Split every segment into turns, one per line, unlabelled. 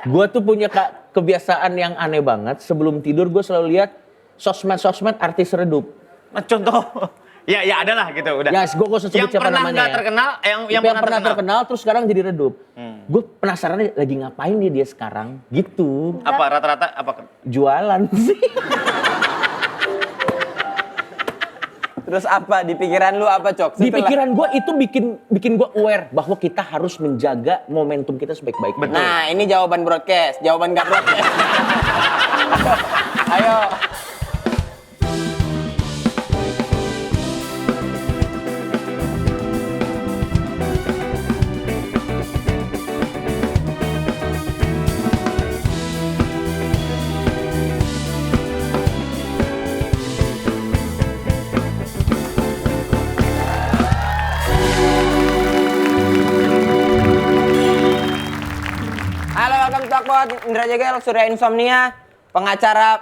Gue tuh punya kebiasaan yang aneh banget. Sebelum tidur gue selalu lihat sosmed artis redup.
Contoh, ya ada lah gitu udah.
Ya, gue gak usah sebut siapa namanya.
Yang pernah nggak terkenal, yang
pernah terkenal terus sekarang jadi redup. Gue penasaran lagi ngapain dia sekarang, gitu.
Apa rata-rata apa?
Jualan sih.
Terus apa? Di pikiran lu apa, Cok?
Di pikiran gue itu bikin gue aware bahwa kita harus menjaga momentum kita sebaik-baiknya.
Betul.
Nah, ini jawaban broadcast. Jawaban gak broadcast. Ayo. Halo, welcome to Talkpod. Indra Jegel, Surya Insomnia, pengacara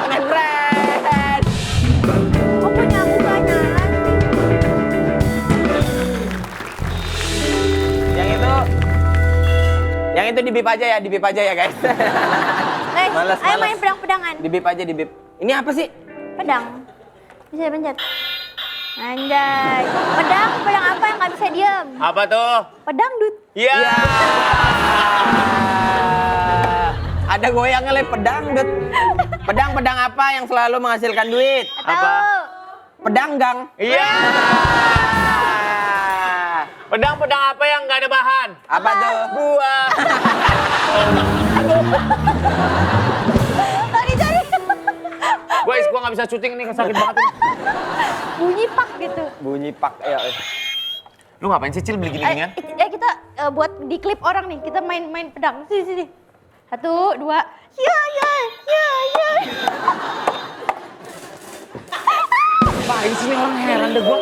yang friend.
Kok punya aku banyak?
Yang itu di bip aja ya guys.
Guys, ayo main pedang-pedangan.
Di bip aja, di bip. Ini apa sih?
Pedang. Bisa pencet. Anjay. Pedang apa yang nggak bisa diem?
Apa tuh?
Pedang dut.
Iya.
Ada goyangnya le pedangdut. Pedang apa yang selalu menghasilkan duit?
Tahu.
Pedanggang.
Iya. Pedang apa yang nggak ada bahan?
Apa tuh?
Buah.
Cari.
Guys, gua nggak bisa syuting nih, sakit banget ini.
Bunyi pak gitu.
Bunyi pak ya.
Lu ngapain sih Cil beli gini-ginian?
Kita buat di klip orang nih. Kita main pedang. Sini. 1, 2. Ya.
Ngapain sih nih orang heran deh gua.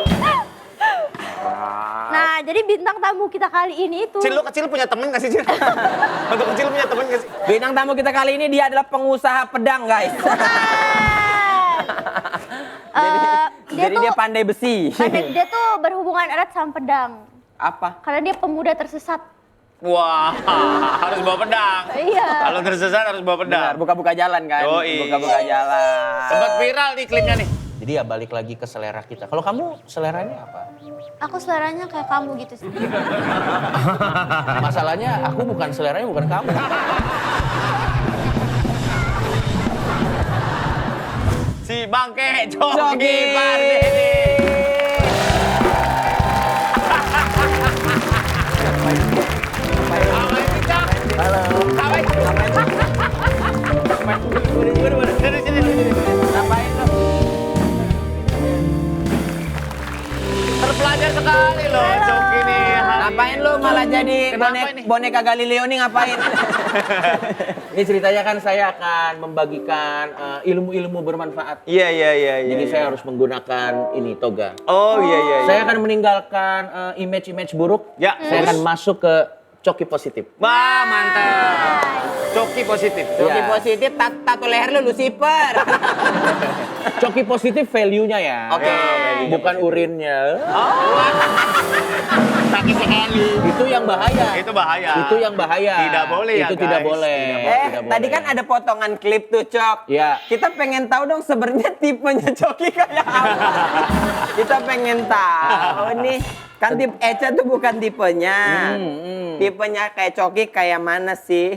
Nah, jadi bintang tamu kita kali ini tuh.
Cil, lu kecil punya temen gak sih Cil? Untuk kecil punya temen gak sih?
Bintang tamu kita kali ini dia adalah pengusaha pedang guys. Dia pandai besi.
Dia tuh berhubungan erat sama pedang.
Apa?
Karena dia pemuda tersesat.
Wah, harus bawa pedang.
Iya.
Kalau tersesat harus bawa pedang.
Benar, buka-buka jalan kan?
Yoi.
Buka-buka jalan.
Sempat viral nih klipnya nih.
Jadi ya balik lagi ke selera kita. Kalau kamu seleranya apa?
Aku seleranya kayak kamu gitu sih.
Masalahnya aku bukan seleranya bukan kamu.
Si Bangke
Jogi.
Jogi Pardede.
Halo.
Ngapain lo?
Terpelajar sekali loh Jogi nih.
Ngapain lo malah jadi
Kenapa ini?
boneka Galileo nih ngapain?
Ini ceritanya kan saya akan membagikan ilmu-ilmu bermanfaat.
Iya.
Jadi saya harus menggunakan ini toga.
Oh iya.
Saya akan meninggalkan image-image buruk.
Ya,
Saya akan masuk ke coki positif.
Wah, mantap. Coki positif.
Joki
Ya.
positif, tato leher lu Lucifer.
Coki positif value-nya ya.
Oke.
Bukan urinnya.
Sakit sekali.
Itu yang bahaya.
Itu bahaya.
Itu yang bahaya.
Tidak boleh ya,
Itu tidak
guys.
boleh. Tidak
Tadi
boleh.
kan ada potongan klip tuh, Cok.
Iya.
Kita pengen tahu dong sebenarnya tipenya Coki kayak apa. Kita pengen tahu nih. Kan tip Eca tuh bukan tipenya. Tipenya kayak Coki kayak mana sih?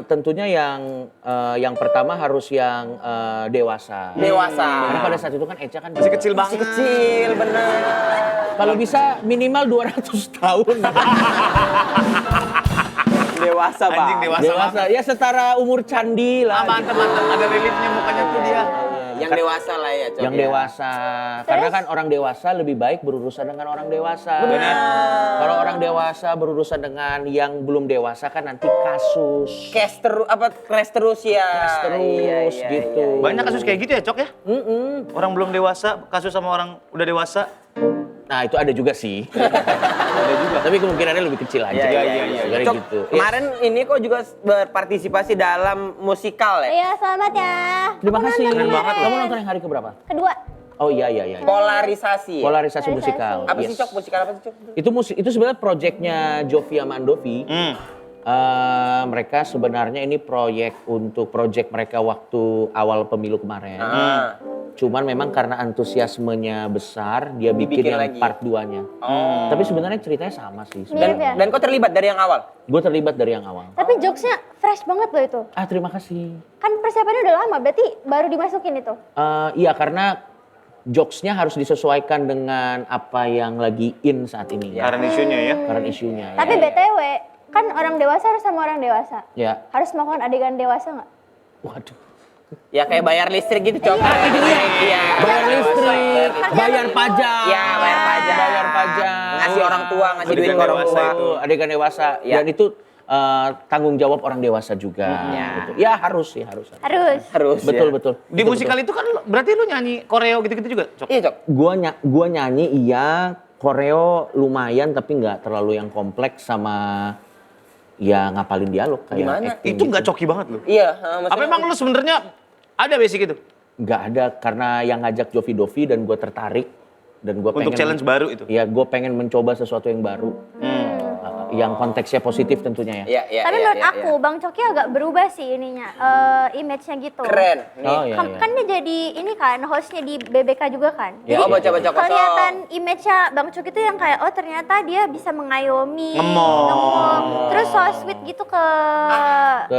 Tentunya yang pertama harus yang dewasa.
Dewasa.
Karena pada saat itu kan Eca kan
Masih kecil banget.
Masih kecil, bener.
Kalau bisa minimal 200 tahun.
Dewasa, Bang.
Anjing dewasa.
Dewasa. Ya setara umur candi lah.
Mantap. Ada reliefnya mukanya tuh dia.
Yang dewasa lah ya, Cok.
Yang
ya.
dewasa. Karena kan orang dewasa lebih baik berurusan dengan orang dewasa.
Benar.
Kalau orang dewasa berurusan dengan yang belum dewasa kan nanti kasus.
Crash terus ya.
Crash terus gitu.
Banyak kasus kayak gitu ya, Cok ya? Orang belum dewasa, kasus sama orang udah dewasa.
Nah itu ada juga sih. Ada juga. Tapi kemungkinannya lebih kecil aja.
Iya.
Sebenarnya
Cok,
gitu.
kemarin ini kok juga berpartisipasi dalam musikal ya?
Iya, selamat ya.
Terima
Aku
kasih.
nonton
Keren banget.
kemarin.
Kamu nonton yang hari keberapa?
Kedua.
Oh iya.
Polarisasi. Ya?
Polarisasi musikal.
Apa
Yes.
sih Cok? Musikal apa sih Cok?
Itu sebenarnya proyeknya Jovi sama Andovi. Mereka sebenarnya ini project mereka waktu awal pemilu kemarin. Cuman memang karena antusiasmenya besar, dia bikin
Dibikin
yang
lagi.
part 2-nya. Tapi sebenarnya ceritanya sama sih.
Mirip ya?
Dan kau terlibat dari yang awal?
Gue terlibat dari yang awal.
Tapi jokesnya fresh banget loh itu.
Terima kasih.
Kan persiapannya udah lama, berarti baru dimasukin itu.
Iya, karena jokesnya harus disesuaikan dengan apa yang lagi in saat ini.
Karena isunya ya.
Karena isunya.
Tapi BTW, kan orang dewasa harus sama orang dewasa.
Ya.
Harus melakukan adegan dewasa nggak?
Waduh.
Ya kayak bayar listrik gitu Cok. Iya.
Bayar listrik, bayar pajak.
Iya, bayar pajak.
Bayar pajak.
Ngasih orang tua, ngasih duit ke orang tua.
Itu adegan dewasa.
Ya.
Dan itu tanggung jawab orang dewasa juga.
Ya.
Gitu. Ya harus sih, harus.
Harus.
Betul,
ya.
betul.
Di musikal itu kan berarti lu nyanyi koreo gitu-gitu juga, Cok?
Iya Cok.
Gua nyanyi iya, koreo lumayan tapi nggak terlalu yang kompleks sama ya ngapalin dialog kayak
Gimana?
acting
Itu
gitu.
nggak coki banget lu.
Iya.
Apa emang lu sebenarnya ada basic itu?
Nggak ada karena yang ngajak Jovi Dovi dan gue tertarik dan gue
Untuk challenge baru itu?
Ya gue pengen mencoba sesuatu yang baru. Yang konteksnya positif tentunya ya.
Iya.
Tapi menurut aku, Bang Coki agak berubah sih ininya, image-nya gitu.
Keren. Nih.
Oh iya.
Kan dia jadi ini kan, hostnya di BBK juga kan.
Ya,
Oh,
iya,
baca-baca
iya.
kosong.
Kelihatan image-nya Bang Coki itu yang kayak, oh ternyata dia bisa mengayomi.
Ngemong.
Terus so sweet gitu ke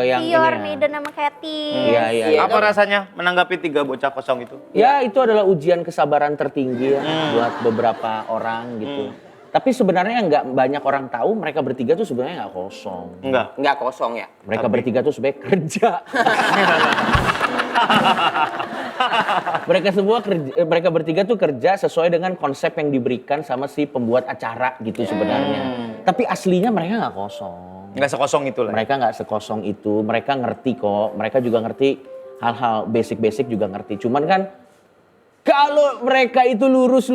yang
Fior,
ini ya.
Maiden sama Katy.
Iya, iya.
Iya.
Apa rasanya menanggapi 3 bocah kosong itu?
Ya itu adalah ujian kesabaran tertinggi ya buat beberapa orang gitu. Tapi sebenarnya yang nggak banyak orang tahu mereka bertiga tuh sebenarnya nggak kosong.
Enggak kosong ya.
Mereka bertiga tuh sebenarnya kerja. mereka bertiga tuh kerja sesuai dengan konsep yang diberikan sama si pembuat acara gitu sebenarnya. Tapi aslinya mereka nggak kosong.
Nggak sekosong itu lah.
Mereka nggak sekosong itu. Mereka ngerti kok. Mereka juga ngerti hal-hal basic-basic juga ngerti. Cuman kan kalau mereka itu lurus,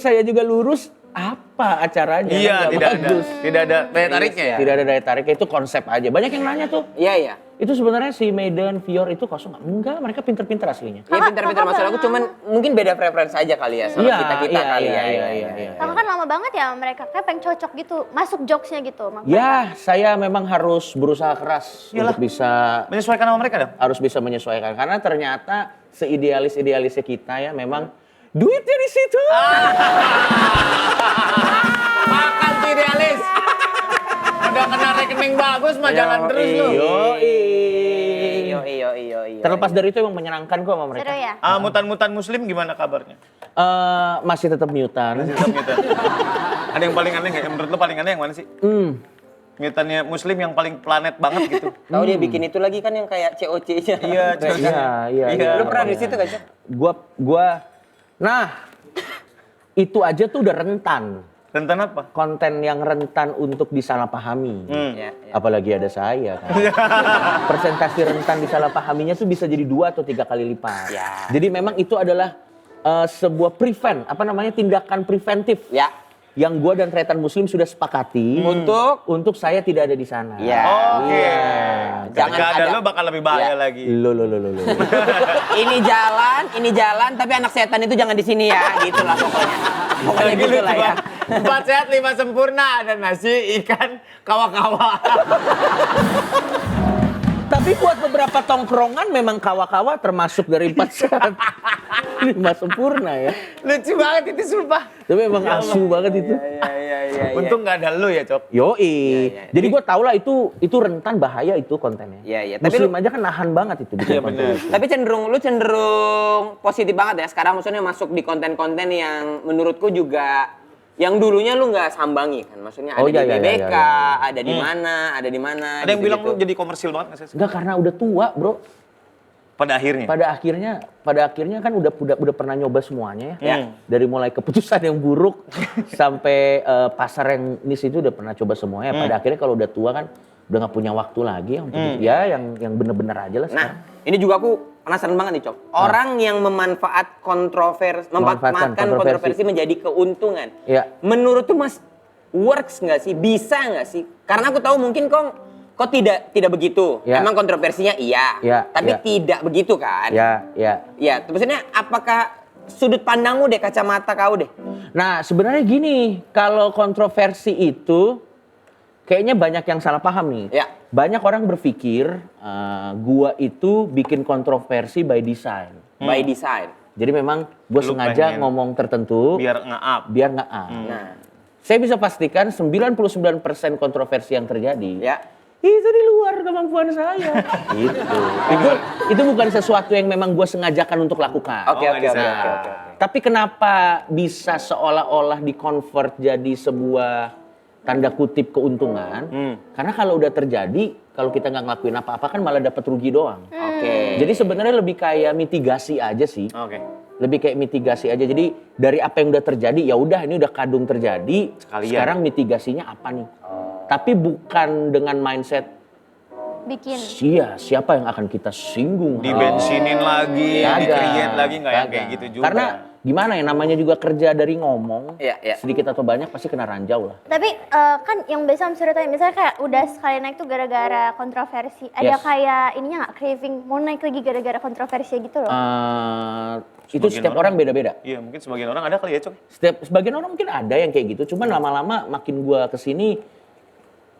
saya juga lurus. Apa acaranya?
Iya,
Kan nggak bagus.
tidak ada daya tariknya ya.
Tidak ada daya tariknya, itu konsep aja. Banyak yang nanya tuh.
Iya.
Itu sebenarnya si Maiden, Fior itu kosong nggak? Enggak, mereka pinter-pinter aslinya.
Iya pintar-pintar maksud aku cuman mungkin beda preferensi aja kali ya sama kita kali ya.
Iya.
Kakak kan lama banget ya mereka, kayak pengen cocok gitu, masuk jokesnya gitu.
Ya, saya memang harus berusaha keras
Iyalah.
untuk bisa
Menyesuaikan sama mereka dong?
harus bisa menyesuaikan karena ternyata seidealis-idealisnya kita ya memang duitnya di situ.
Makan tuh idealis. Udah kena rekening bagus mah jalan terus lu.
Yoi.
Iya.
Terlepas dari itu emang menyenangkan kok sama mereka.
Seru ya?
Mutan-mutan muslim gimana kabarnya?
Masih tetap mutan.
Tetap gitu. Ada yang paling aneh nggak? Menurut lu paling aneh yang mana sih? Mutannya muslim yang paling planet banget gitu.
Tahu dia bikin itu lagi kan yang kayak COC-nya.
Iya,
Iya.
Lu pernah di situ gak sih?
Nah, itu aja tuh udah rentan.
Rentan apa?
Konten yang rentan untuk disalahpahami.
Iya.
Apalagi ada saya kan. Persentase rentan disalahpahaminya tuh bisa jadi 2 atau 3 kali lipat.
Ya.
Jadi memang itu adalah sebuah tindakan preventif.
Ya.
Yang gua dan Tretan Muslim sudah sepakati untuk saya tidak ada di sana.
Ya.
Oke.
Iya.
Jangan ada
ada.
lu bakal lebih bahaya lagi.
Lo.
Ini jalan tapi anak setan itu jangan di sini ya, gitulah pokoknya. Pokoknya
Lagi
gitulah
lucu
ya.
banget. 4 sehat 5 sempurna, ada nasi, ikan, kawa-kawa.
Tapi buat beberapa tongkrongan memang kawa-kawa termasuk dari 4 sehat 5 sempurna ya.
Lucu banget itu sumpah.
Tapi emang asu banget itu.
Iya.
Untung nggak ada lu ya, Cok.
Yoi.
Iya.
Jadi gue tau lah itu rentan bahaya itu kontennya.
Iya. Tapi
Muslim aja kan nahan banget itu bikin
Iya,
konten.
bener.
Tapi lu cenderung positif banget ya sekarang, maksudnya masuk di konten-konten yang menurutku juga yang dulunya lu nggak sambangi kan, maksudnya ada
Oh, iya,
di
iya,
BBK,
iya.
ada di mana,
Ada yang bilang lu jadi komersil banget nggak sih?
Enggak, karena udah tua, bro.
Pada akhirnya.
Pada akhirnya kan udah pernah nyoba semuanya ya.
Ya.
Dari mulai keputusan yang buruk sampai pasar yang niche itu udah pernah coba semuanya. Pada akhirnya kalau udah tua kan udah nggak punya waktu lagi ya untuk ya yang bener-bener aja lah sekarang.
Nah, ini juga aku penasaran banget nih, Cok. Orang yang memanfaatkan kontroversi menjadi keuntungan.
Iya.
Menurut tuh Mas, works nggak sih? Bisa nggak sih? Karena aku tahu mungkin kok tidak begitu.
Ya.
Emang kontroversinya iya,
Ya,
tapi
ya.
tidak begitu kan?
Ya.
Ya, maksudnya apakah sudut pandangmu deh, kacamata kau deh.
Nah sebenarnya gini, kalau kontroversi itu kayaknya banyak yang salah paham nih.
Ya.
Banyak orang berpikir gua itu bikin kontroversi by design.
By design.
Jadi memang gue
Lu
sengaja
pengen
ngomong tertentu
biar nge-up.
biar nggak up.
Nah,
Saya bisa pastikan 99% kontroversi yang terjadi
ya.
itu di luar kemampuan saya. itu bukan sesuatu yang memang gue sengajakan untuk lakukan.
Oke.
Tapi kenapa bisa seolah-olah di-convert jadi sebuah tanda kutip keuntungan? Karena kalau udah terjadi, kalau kita nggak ngelakuin apa-apa kan malah dapat rugi doang.
Oke.
Jadi sebenarnya lebih kayak mitigasi aja sih.
Oke.
Lebih kayak mitigasi aja. Jadi dari apa yang udah terjadi, ya udah ini udah kadung terjadi.
Sekalian.
Sekarang mitigasinya apa nih? Tapi bukan dengan mindset
Bikin.
siapa yang akan kita singgung?
Dibensinin lagi,
Kagak.
di-create lagi nggak yang
Kagak.
kayak gitu juga.
Karena gimana ya, namanya juga kerja dari ngomong.
Iya.
Sedikit atau banyak pasti kena ranjau lah.
Tapi kan yang biasa Om Surya tanya, misalnya kayak udah sekali naik tuh gara-gara kontroversi. Ada
Yes.
kayak ininya nggak, craving mau naik lagi gara-gara kontroversi gitu loh.
Itu
Sebagian
setiap orang beda-beda.
Iya, mungkin sebagian orang ada kali ya, Cok.
Sebagian orang mungkin ada yang kayak gitu. Cuman lama-lama makin gua kesini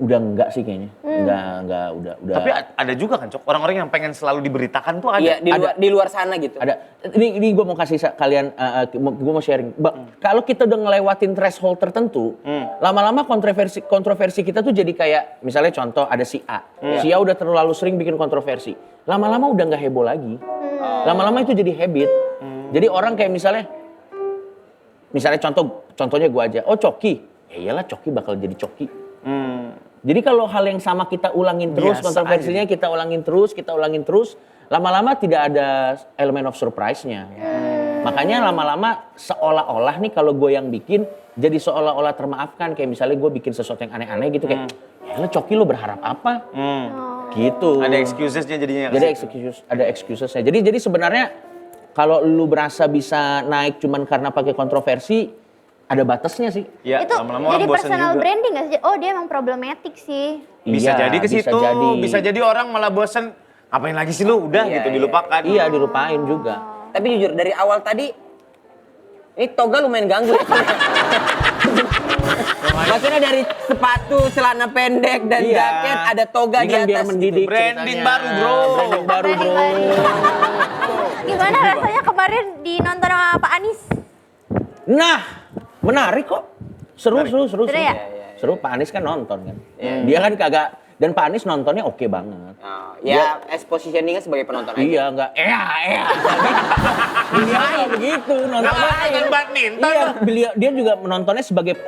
udah enggak sih kayaknya. Enggak, udah.
Tapi ada juga kan, Cok, orang-orang yang pengen selalu diberitakan tuh ada.
Iya, di luar sana gitu.
Ada. Ini gue mau kasih kalian, gue mau sharing. Kalau kita udah ngelewatin threshold tertentu, lama-lama kontroversi kita tuh jadi kayak, misalnya contoh ada si A. Si A udah terlalu sering bikin kontroversi. Lama-lama udah nggak heboh lagi. Lama-lama itu jadi habit. Jadi orang kayak misalnya contohnya gue aja. Oh Coki, ya iyalah Coki bakal jadi Coki. Jadi kalau hal yang sama kita ulangin terus,
Biasa
kontroversinya kita ulangin terus, lama-lama tidak ada elemen of surprise-nya. Makanya lama-lama seolah-olah nih kalau gue yang bikin, jadi seolah-olah termaafkan. Kayak misalnya gue bikin sesuatu yang aneh-aneh gitu, kayak, ya Coki lo berharap apa? Gitu.
Ada excusesnya jadinya.
Jadi ada excusesnya. Jadi sebenarnya kalau lu berasa bisa naik cuman karena pakai kontroversi, ada batasnya sih.
Ya,
Itu
lama-lama
jadi
orang bosan
personal
juga.
branding nggak sih? Oh dia emang problematik sih.
Bisa
Iya,
jadi ke situ, bisa jadi orang malah bosan. Ngapain lagi sih lu? Udah
Iya,
gitu, dilupakan.
Iya, dilupain juga.
Tapi jujur dari awal tadi, ini toga lumayan ganggu. Maksudnya dari sepatu, celana pendek, dan
Iya.
jaket ada toga
Ini
di
kan
atas.
biar mendidik
Branding
ceritanya.
baru, bro.
Branding baru, bro.
Gimana rasanya kemarin dinonton sama Pak Anies?
Nah, menarik kok. Seru.
Seru ya?
Seru, Pak Anies kan nonton kan. Dia kan kagak, dan Pak Anies nontonnya oke banget.
Oh, ya, positioningnya sebagai penonton aja.
Iya, enggak. Dia nggak begitu nontonnya.
Nonton badminton.
Iya, dia juga menontonnya sebagai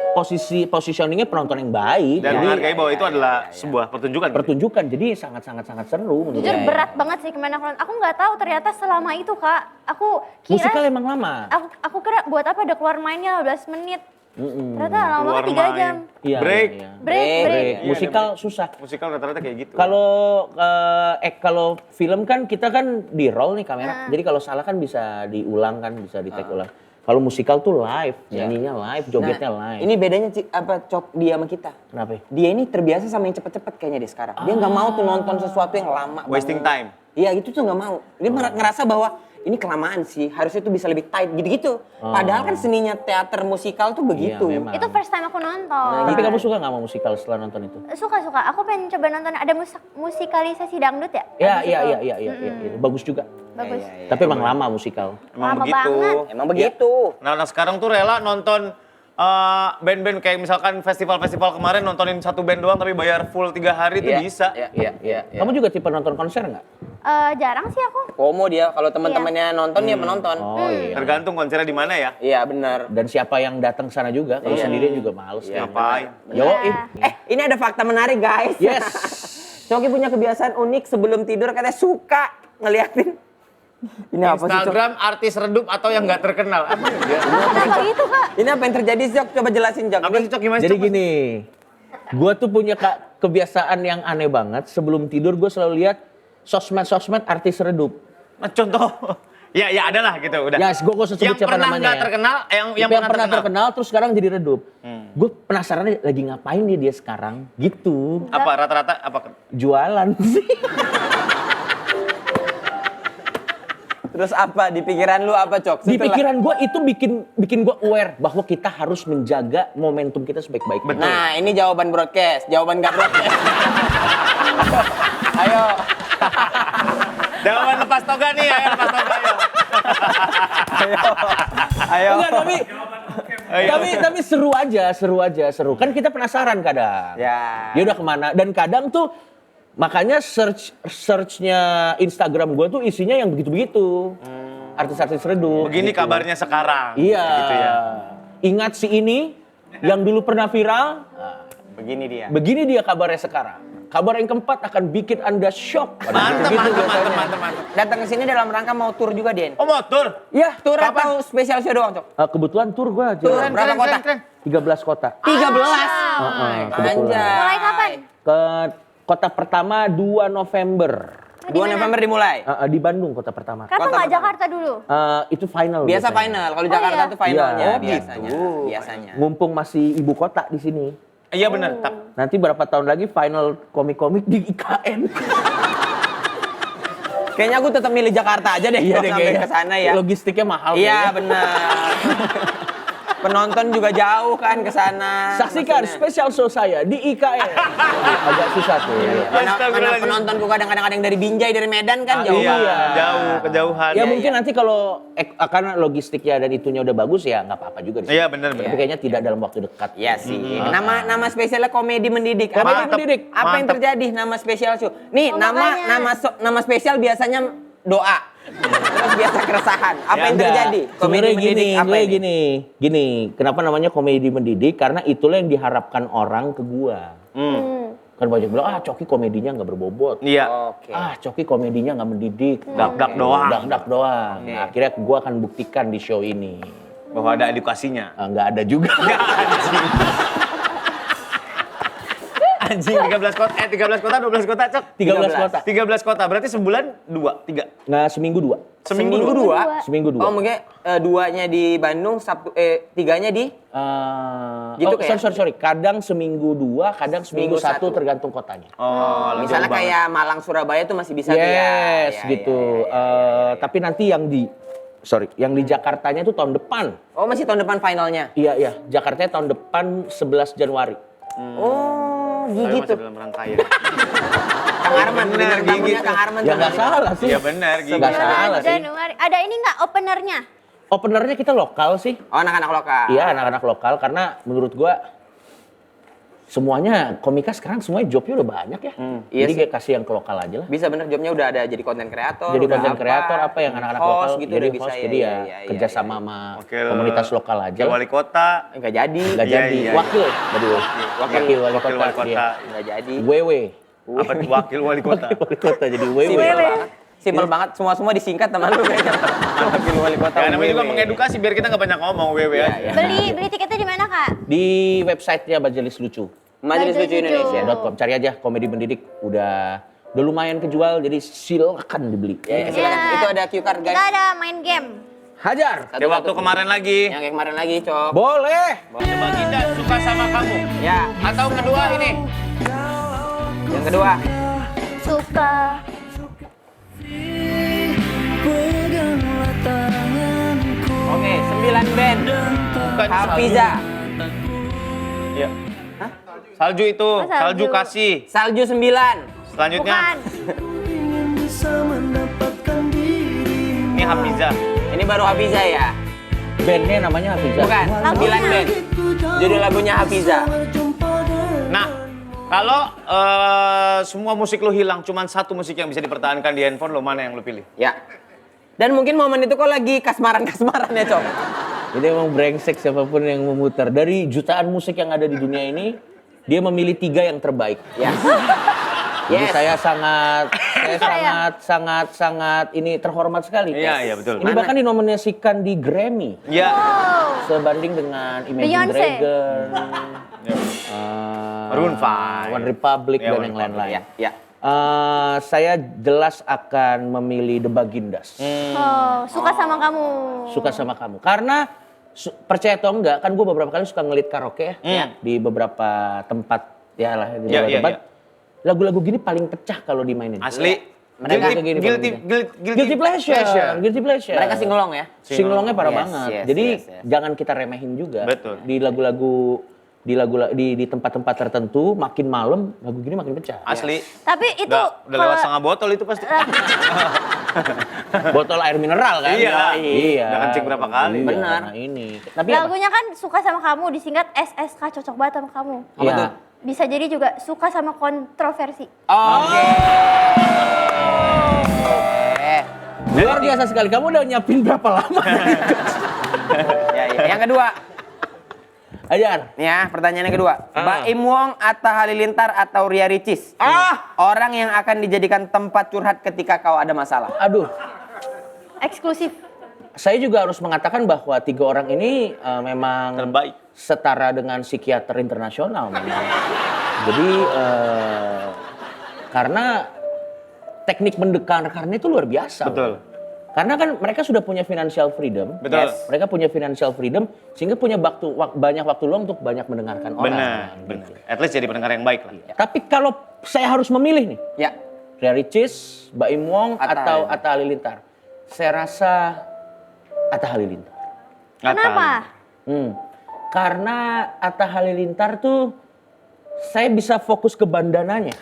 positioningnya penonton yang baik.
Dan
Jadi
menghargai bahwa itu adalah sebuah pertunjukan.
pertunjukan, jadi sangat seru menurut
Jujur
saya.
berat banget sih kemana aku nonton. Aku nggak tahu ternyata selama itu Kak. Aku kira
Musikal emang lama.
aku kira buat apa ada keluar mainnya 15 menit. Ternyata lama
Keluar
banget 3
main.
jam.
Iya,
Break.
iya.
Break.
Break.
Iya,
Musikal susah.
Musikal rata-rata kayak gitu.
Kalau film kan kita kan di roll nih kamera. Jadi kalau salah kan bisa diulang kan, bisa di take ulang. Kalau musikal tuh live, nyanyinya live, jogetnya live.
Ini bedanya Cok dia sama kita.
Kenapa?
Dia ini terbiasa sama yang cepet-cepet kayaknya dia sekarang. Dia nggak mau tuh nonton sesuatu yang lama.
Wasting
banget.
time.
Iya itu tuh nggak mau. Dia ngerasa bahwa ini kelamaan sih. Harusnya tuh bisa lebih tight gitu-gitu. Padahal kan seninya teater musikal tuh begitu.
Iya, memang.
Itu first time aku nonton.
Tapi kamu suka nggak sama musikal setelah nonton itu?
Suka. Aku pengen coba nonton, ada musikalisasi dangdut ya?
Iya. Bagus juga.
Bagus.
Tapi emang lama musikal.
Emang
Lama
begitu.
banget.
Emang begitu.
Nah, sekarang tuh rela nonton band-band kayak misalkan festival-festival kemarin nontonin satu band doang tapi bayar full 3 hari tuh bisa.
Iya.
Kamu juga tipe nonton konser nggak?
Jarang sih aku.
FOMO dia kalau teman-temannya nonton dia menonton.
Oh iya.
Tergantung konsernya di mana ya.
Iya benar.
Dan siapa yang datang sana juga. Kalau sendirian juga males.
Iya,
Ngapain?
Yo,
Ini ada fakta menarik guys.
Yes.
Coki punya kebiasaan unik sebelum tidur katanya suka ngeliatin. Ini apa sih Cok?
Instagram artis redup atau yang nggak terkenal. Apa ya?
Kenapa gitu Kak?
Ini apa yang terjadi sih Cok? Coba jelasin Cok.
Apa sih, Cok? Gimana sih,
Jadi
Cok?
gini, gue tuh punya kebiasaan yang aneh banget. Sebelum tidur gue selalu lihat sosmed artis redup.
Nah, contoh. Ya adalah gitu udah.
Ya, gue gak usah sebut siapa
pernah
namanya
nggak
ya.
terkenal, yang
pernah terkenal terus sekarang jadi redup. Gue penasaran lagi ngapain dia sekarang gitu.
Apa rata-rata apa?
Jualan sih.
Terus apa di pikiran lu apa, Cok?
Di
Setelah-
pikiran gue itu bikin gue aware bahwa kita harus menjaga momentum kita sebaik-baiknya.
Nah, ini jawaban broadcast, jawaban gak broadcast. Ayo.
Jawaban lepas toga nih, ayo lepas toga ayo.
Ayo.
Enggak, tapi seru. Kan kita penasaran kadang.
Ya.
Dia udah kemana? Dan kadang tuh makanya searchnya Instagram gue tuh isinya yang begitu-begitu. Artis-artis redup.
Begini
gitu.
kabarnya sekarang.
Iya.
Gitu ya.
Ingat si ini yang dulu pernah viral.
Begini dia.
Begini dia kabarnya sekarang. Kabar yang keempat akan bikin Anda shock.
Mantep.
Datang ke sini dalam rangka mau tur juga, Den.
Oh motor?
Iya, tur atau spesial show doang, Cok?
Kebetulan tur gue aja.
Tur berapa kota?
13 kota.
13.
kebetulan.
Anjay.
Mulai kapan?
Ke kota pertama 2 November.
2 November dimulai.
Di Bandung kota pertama.
Kenapa
Kota
nggak
pertama.
Jakarta dulu?
Itu final.
Biasa
biasanya.
final. Kalau Jakarta
iya?
tuh finalnya
Iya.
biasanya.
gitu.
Biasanya.
Mumpung masih ibu kota di sini.
Iya benar.
Nanti berapa tahun lagi final komik-komik di IKN.
Kayaknya aku tetap milih Jakarta aja deh.
Iya
kalau
deh
sampai
kayaknya.
ke sana ya.
Logistiknya mahal.
Iya,
kayaknya.
benar. Penonton juga jauh kan ke sana.
Saksikan
maksudnya.
spesial show saya di IKN. Agak susah tuh.
Mana
Astagfirullahaladzim.
penontonku kadang-kadang ada yang dari Binjai, dari Medan kan jauh.
Iya,
banget.
jauh, kejauhan.
Ya
Iya,
mungkin
iya.
nanti kalau karena logistiknya dan itunya udah bagus ya nggak apa-apa juga di sini.
Iya benar.
Tapi kayaknya tidak dalam waktu dekat.
Iya sih. Nama spesialnya komedi mendidik.
Komedi
Apa-
mendidik.
Apa yang
Mantep.
terjadi nama spesial show? Nih,
Oh,
nama
makanya.
nama spesial biasanya doa. Terus biasa keresahan. Apa
Ya,
yang
Enggak.
terjadi?
Sebenarnya
ini?
gini. Kenapa namanya komedi mendidik? Karena itulah yang diharapkan orang ke gua. Kan banyak bilang, Coki komedinya nggak berbobot.
Iya.
Oke.
Coki komedinya nggak mendidik.
Dak-dak doang.
Dak-dak doang.
Oke.
Nah, akhirnya gua akan buktikan di show ini.
Bahwa ada edukasinya.
Nggak ada juga.
Anjing 13 kota, 12 kota, Cok.
13 kota.
13 kota, berarti sebulan 2, 3.
Nah, seminggu 2.
Seminggu dua.
Seminggu 2.
Oh, mungkin duanya di Bandung, tiganya di Gitu kayak?
sorry. Kadang seminggu 2, kadang seminggu
Seminggu
1
1.
tergantung kotanya.
Oh,
misalnya
jauh banget.
kayak Malang Surabaya tuh masih bisa tuh ya.
Yes,
Ya,
gitu.
ya, ya.
Tapi nanti yang di Jakartanya tuh tahun depan.
Oh, masih tahun depan finalnya.
Iya. Jakartanya tahun depan 11 Januari.
Oh,
Tapi
gitu.
masih dalam rangkaian.
Kang Arman,
Bener,
bener tamunya
gitu.
Kang Arman.
Ya
tuh.
nggak salah sih.
Iya benar, gitu.
Nggak salah sih.
Januari. Ada ini nggak openernya?
Openernya kita lokal sih.
Oh, anak-anak lokal.
Iya, anak-anak lokal karena menurut gua semuanya komika sekarang semuanya jobnya udah banyak ya.
Iya
Jadi
sih.
kayak kasih yang ke lokal aja lah.
Bisa bener jobnya udah ada jadi konten kreator.
Jadi
udah
konten kreator apa yang anak-anak
host
lokal
gitu
jadi
udah bisa
host.
ya.
Jadi ya
iya,
kerjasama
iya.
sama
Wakil
komunitas lokal aja lah.
Wali kota.
Enggak jadi.
Nggak
Iya,
jadi.
iya.
Wakil. Jadi wakil wali
Wakil
kota.
wali kota.
Iya.
Enggak jadi.
WW.
Apa tuh wakil wali kota?
Wali kota jadi WW.
Simpel banget. Simpel banget. Semua disingkat sama lu kayaknya. Wakil wali kota.
Ya namanya juga
WW.
mengedukasi biar kita nggak banyak ngomong WW
Iya,
aja.
iya.
Beli tiketnya di mana, Kak?
Di websitenya Majelis Lucu.
Majelis Lucu
Majelis Lucu.
Indonesia.
.com. Cari aja komedi mendidik udah lumayan kejual jadi silakan dibeli.
Ya, silakan.
Ya.
Itu ada cue card guys.
Kita ada main game.
Hajar.
Kayak waktu kemarin lagi.
Yang kayak kemarin lagi, Cok.
Boleh.
Coba kita suka sama kamu.
Ya,
Atau kedua ini.
yang kedua.
Suka.
Oke, 9 band.
Bukan
Hafiza.
Iya. Salju itu,
Oh, salju.
salju kasih.
Salju 9.
Selanjutnya,
Bukan.
ini Hafiza.
Ini baru Hafiza ya?
Bandnya namanya Hafiza.
Bukan, 9 band. Judul lagunya Hafiza.
Nah, kalau semua musik lo hilang, cuman satu musik yang bisa dipertahankan di handphone, lo mana yang lo pilih?
Ya. Dan mungkin momen itu kok lagi kasmaran-kasmaran ya, Cok.
Jadi emang brengsek siapapun yang memutar. Dari jutaan musik yang ada di dunia ini, dia memilih 3 yang terbaik.
Ya.
Jadi
Yes.
saya sangat ini terhormat sekali.
Iya, betul.
Ini bahkan dinominasikan di Grammy.
Ya.
Wow.
Sebanding dengan Imagine
Beyonce.
Dragon,
Maroon 5.
One Republic
Ya,
dan
One
yang
Republic.
lain-lain.
Ya.
Saya jelas akan memilih The Bagindas.
Oh, suka sama kamu.
Suka sama kamu. Karena percaya atau enggak, kan gue beberapa kali suka ngelit karaoke ya. Di beberapa tempat, ya lah. Di
Ya,
beberapa
ya,
tempat. Lagu-lagu gini paling pecah kalau dimainin.
Asli.
Mereka
guilty pleasure. Guilty pleasure.
mereka singelong ya.
Singlongnya parah
Yes,
banget.
yes,
Jadi
yes.
jangan kita remehin juga.
Betul.
Di lagu-lagu di tempat-tempat tertentu makin malam lagu gini makin pecah.
Asli.
Tapi itu
Udah lewat setengah botol itu pasti.
Botol air mineral kan?
Iya.
Iya.
Udah kencing berapa kali.
Iya,
Benar.
karena ini. Tapi apa?
lagunya kan suka sama kamu disingkat SSK cocok banget sama kamu.
Iya.
tuh?
Bisa jadi juga suka sama kontroversi.
Oke.
Luar biasa sekali. Kamu udah nyiapin berapa lama?
Ya, ya. Yang kedua,
Ajar.
nih ya pertanyaannya kedua. Baim Wong, Atta Halilintar atau Ria Ricis? Orang yang akan dijadikan tempat curhat ketika kau ada masalah.
Aduh.
Eksklusif.
Saya juga harus mengatakan bahwa 3 orang ini memang
Terbaik.
setara dengan psikiater internasional memang. Jadi karena teknik mendekarkannya itu luar biasa.
Betul.
Karena kan mereka sudah punya financial freedom.
Betul.
Yes.
Mereka punya financial freedom sehingga punya banyak waktu luang untuk banyak mendengarkan orang.
Benar, benar. At least jadi pendengar yang baik lah.
Tapi kalau saya harus memilih nih,
Ya.
Ria Ricis, Baim Wong
Atta
atau
Halilintar.
Atta Halilintar. Saya rasa Atta Halilintar.
Kenapa?
Karena Atta Halilintar tuh saya bisa fokus ke bandananya.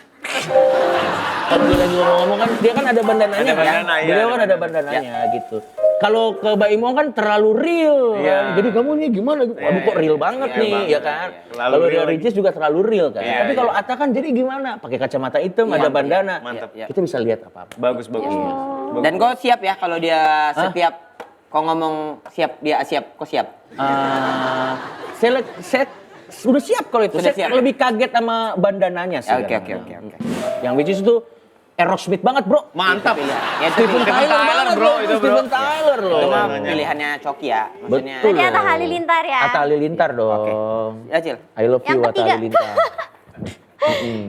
Kalau dia lagi ngomong kan dia kan ada bandananya
Ada
kan.
bandana, iya,
Beliau
ada
kan ada
bandana.
bandananya gitu. Kalau ke Baim Wong kan terlalu real
Iya.
kan. Jadi kamu ini gimana? Waduh kok real banget
Iya,
nih
banget.
ya kan.
Terlalu
Kalau
real
Ria
lagi.
Ricis juga terlalu real kan.
Iya,
Tapi
iya.
kalau Atta kan jadi gimana? Pakai kacamata hitam, ada bandana.
Mantap.
Iya.
Kita bisa lihat apa-apa.
Bagus, bagus. Bagus.
Dan kau siap ya kalau dia setiap kau ngomong siap, dia siap, kau siap.
Saya sudah siap kalau itu.
Sudah
Saya
siap.
lebih kaget sama bandananya sih.
Oke.
Yang which is itu Aerosmith banget, Bro.
Mantap.
Ya,
Stephen Tyler banget,
bro, itu, bro.
Stephen Tyler loh.
Itu mah
Bandananya.
pilihannya Coki ya. Maksudnya.
Betul.
Berarti Atta Halilintar ya.
Atta Halilintar dong.
Ya, Cil.
I love
Yang
you Atta
ketiga.
Halilintar.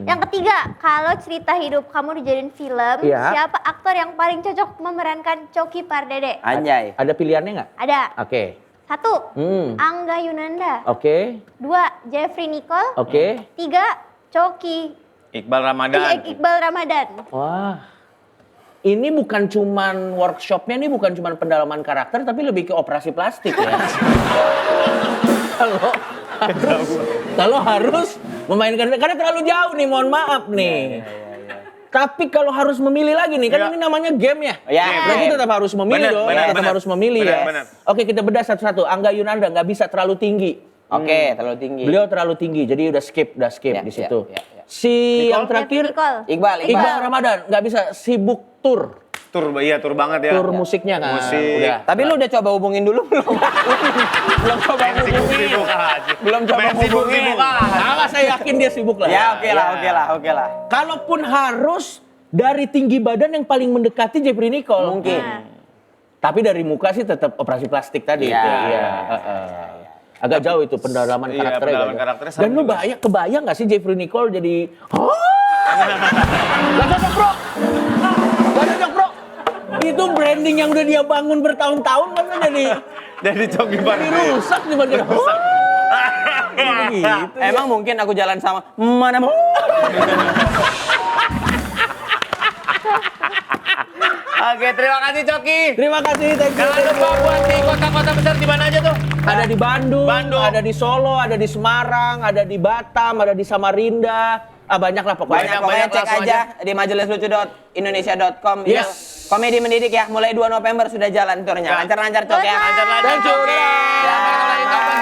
Yang ketiga, kalau cerita hidup kamu dijadiin film,
Iya.
siapa aktor yang paling cocok memerankan Coki Pardede?
Anjay.
Ada pilihannya nggak?
Ada.
Oke.
1. Angga Yunanda.
Oke.
2. Jeffrey Nicole.
Oke.
3. Coki
Iqbal Ramadan.
Iqbal Ramadan.
Wah. Ini bukan cuman workshopnya, ini bukan cuman pendalaman karakter, tapi lebih ke operasi plastik ya. Kalau harus memainkan, karena terlalu jauh nih, mohon maaf nih. Tapi kalau harus memilih lagi nih, kan
Iya.
ini namanya game ya.
Ya.
Berarti tetap harus memilih dong, tetap harus memilih ya.
Benar.
Oke, kita bedah satu-satu. Angga Yunanda nggak bisa terlalu tinggi.
Oke, terlalu tinggi.
Beliau terlalu tinggi, jadi udah skip
Ya,
di situ.
ya.
Si yang
Nicole?
terakhir,
Nicole.
Iqbal Ramadan nggak bisa, sibuk tur
Tur banget ya.
musiknya kan.
Musik.
Udah.
Tapi lu udah coba hubungin dulu belum? Belum coba
Main
hubungin.
sibuk-sibuk aja.
Belum coba
Main
hubungin.
sibuk-sibuk aja.
Nah, saya yakin dia sibuk lah.
Ya, oke lah.
Kalaupun harus dari tinggi badan yang paling mendekati Jeffrey Nicole.
Mungkin.
Tapi dari muka sih tetap operasi plastik tadi.
Iya.
Itu, iya. Agak jauh itu pendalaman
Iya,
karakternya.
pendalaman
agak
karakternya
jauh. Dan
serem
lu
juga.
kebayang nggak sih Jeffrey Nicole jadi Gak cocok, Bro. Gak cocok, Bro. Itu branding yang udah dia bangun bertahun-tahun kan
Jadi Coki
jadi
Pardede.
rusak di bagian. Gitu.
Emang mungkin aku jalan sama mana mau?
Oke, terima kasih Coki.
Terima kasih, thank you.
Jangan lupa buat di kota-kota besar di mana aja tuh?
Ada di Bandung,
Bandung.
ada di Solo, ada di Semarang, ada di Batam, ada di Samarinda. Banyak lah pokoknya.
Pokoknya cek
langsung
aja di majelislucu.indonesia.com.
Yes.
Komedi mendidik ya, mulai 2 November sudah jalan turnya. Lancar-lancar Cok ya.
Lancar-lancar
Thank you.
Coki.
Dadah.
Selamat kembali kapan